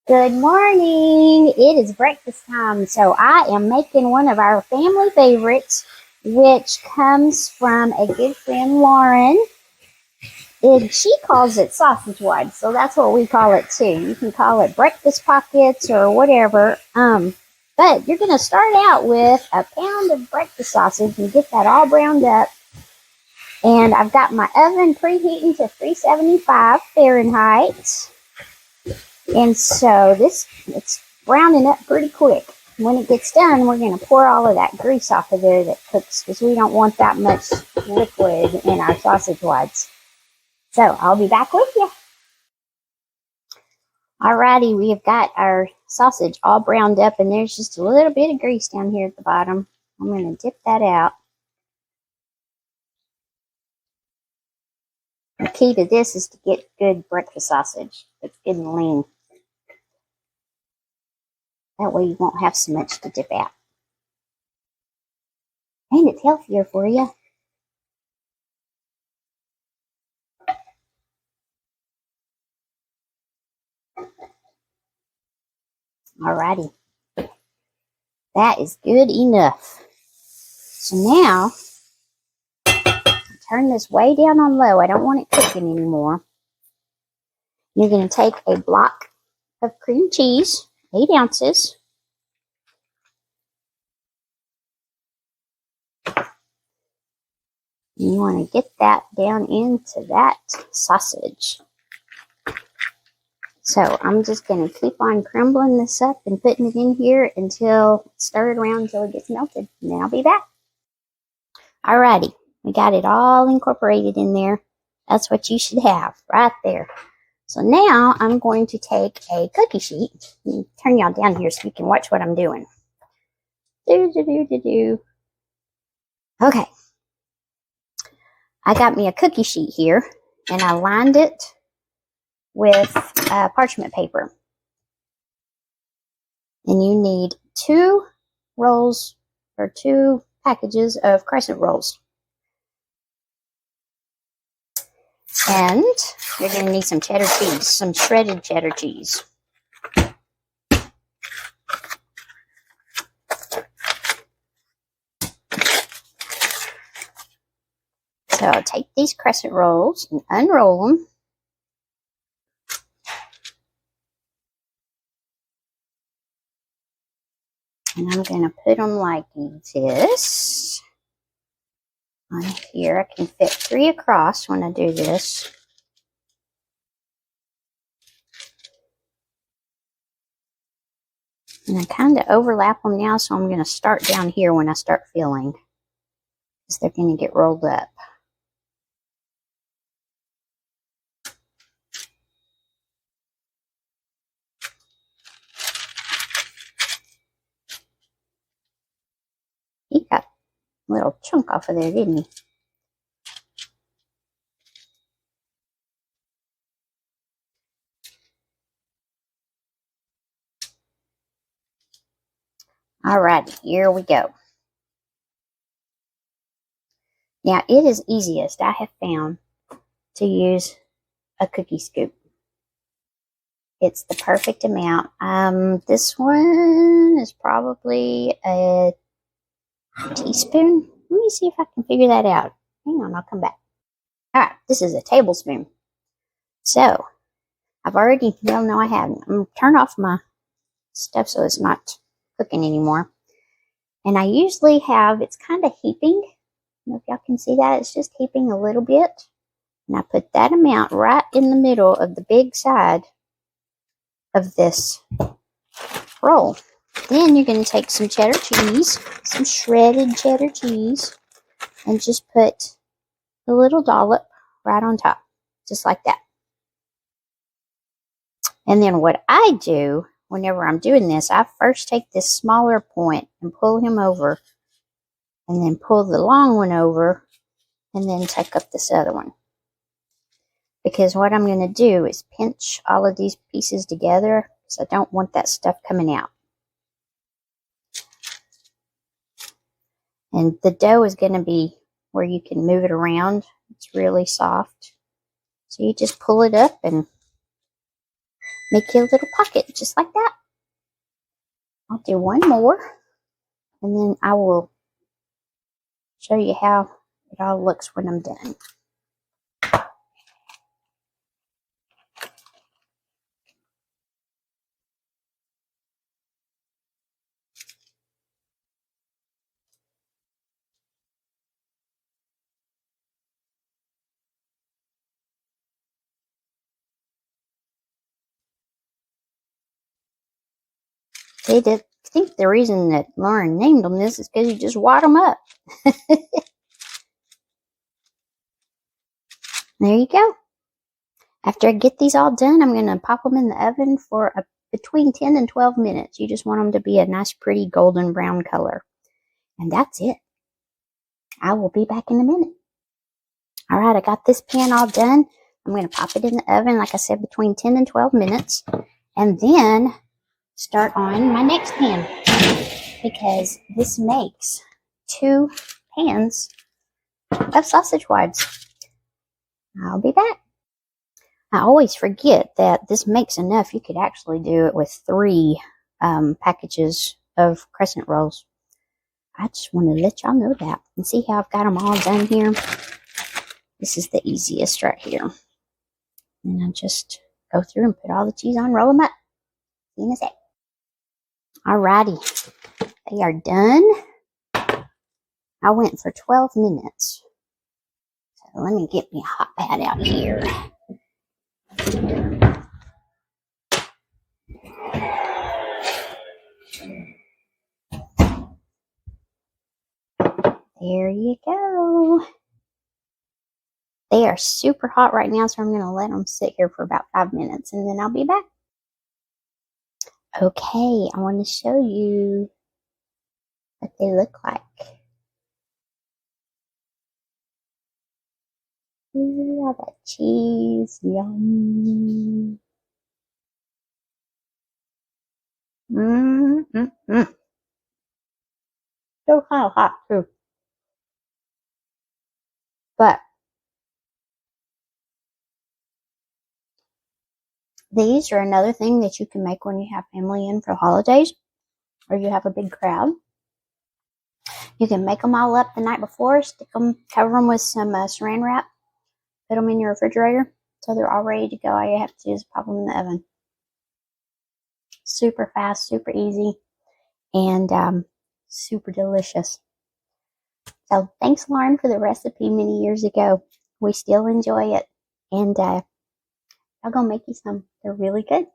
Good morning. It is breakfast time. So I am making one of our family favorites, which comes from a good friend, Lauren. And she calls it sausage wide. So that's what we call it too. You can call it breakfast pockets or whatever. But you're going to start out with a pound of breakfast sausage and get that all browned up. And I've got my oven preheating to 375 Fahrenheit. And so it's browning up pretty quick. When it gets done, we're going to pour all of that grease off of there that cooks because we don't want that much liquid in our sausage wads. So I'll be back with you. Alrighty, we have got our sausage all browned up and there's just a little bit of grease down here at the bottom. I'm going to dip that out. The key to this is to get good breakfast sausage. It's good and lean. That way you won't have so much to dip out. And it's healthier for you. Alrighty. That is good enough. So now, turn this way down on low. I don't want it cooking anymore. You're going to take a block of cream cheese, 8 ounces. You want to get that down into that sausage. So I'm just going to keep on crumbling this up and putting it in here until, stir it around until it gets melted. And then I'll be back. Alrighty, we got it all incorporated in there. That's what you should have right there. So now I'm going to take a cookie sheet and turn y'all down here so you can watch what I'm doing. Okay. I got me a cookie sheet here and I lined it with parchment paper. And you need 2 rolls or 2 packages of crescent rolls. And you're going to need some cheddar cheese, some shredded cheddar cheese. So I'll take these crescent rolls and unroll them. And I'm going to put them like this. On here, I can fit 3 across when I do this. And I kind of overlap them now, so I'm going to start down here when I start filling. Because they're going to get rolled up. He got a little chunk off of there, didn't he? Alrighty, here we go. Now, it is easiest, I have found, to use a cookie scoop. It's the perfect amount. This one is probably a teaspoon. Let me see if I can figure that out. Hang on, I'll come back. Alright, this is a tablespoon. So, I've already, well, no, I haven't. I'm going to turn off my stuff so it's not cooking anymore. And I usually have, it's kind of heaping. I don't know if y'all can see that. It's just heaping a little bit. And I put that amount right in the middle of the big side of this roll. Then you're going to take some cheddar cheese, some shredded cheddar cheese, and just put a little dollop right on top, just like that. And then what I do whenever I'm doing this, I first take this smaller point and pull him over, and then pull the long one over, and then take up this other one. Because what I'm going to do is pinch all of these pieces together, because I don't want that stuff coming out. And the dough is going to be where you can move it around. It's really soft. So you just pull it up and make you a little pocket just like that. I'll do one more, and then I will show you how it all looks when I'm done. I think the reason that Lauren named them this is because you just wad them up. There you go. After I get these all done, I'm going to pop them in the oven for between 10 and 12 minutes. You just want them to be a nice, pretty golden brown color. And that's it. I will be back in a minute. All right, I got this pan all done. I'm going to pop it in the oven, like I said, between 10 and 12 minutes. And then start on my next pan, because this makes 2 pans of sausage wads. I'll be back. I always forget that this makes enough. You could actually do it with 3 packages of crescent rolls. I just want to let y'all know that. And see how I've got them all done here? This is the easiest right here. And I just go through and put all the cheese on, roll them up. See you in a sec. Alrighty. They are done. I went for 12 minutes. So let me get me a hot pad out here. There you go. They are super hot right now, so I'm going to let them sit here for about 5 minutes, and then I'll be back. Okay, I want to show you what they look like. Ooh, all that cheese, yum. Still kind of hot too. But these are another thing that you can make when you have family in for holidays, or you have a big crowd. You can make them all up the night before, stick them, cover them with some saran wrap, put them in your refrigerator so they're all ready to go. All you have to do is pop them in the oven. Super fast, super easy, and super delicious. So thanks, Lauren, for the recipe many years ago. We still enjoy it, and I'll go make you some. They're really good.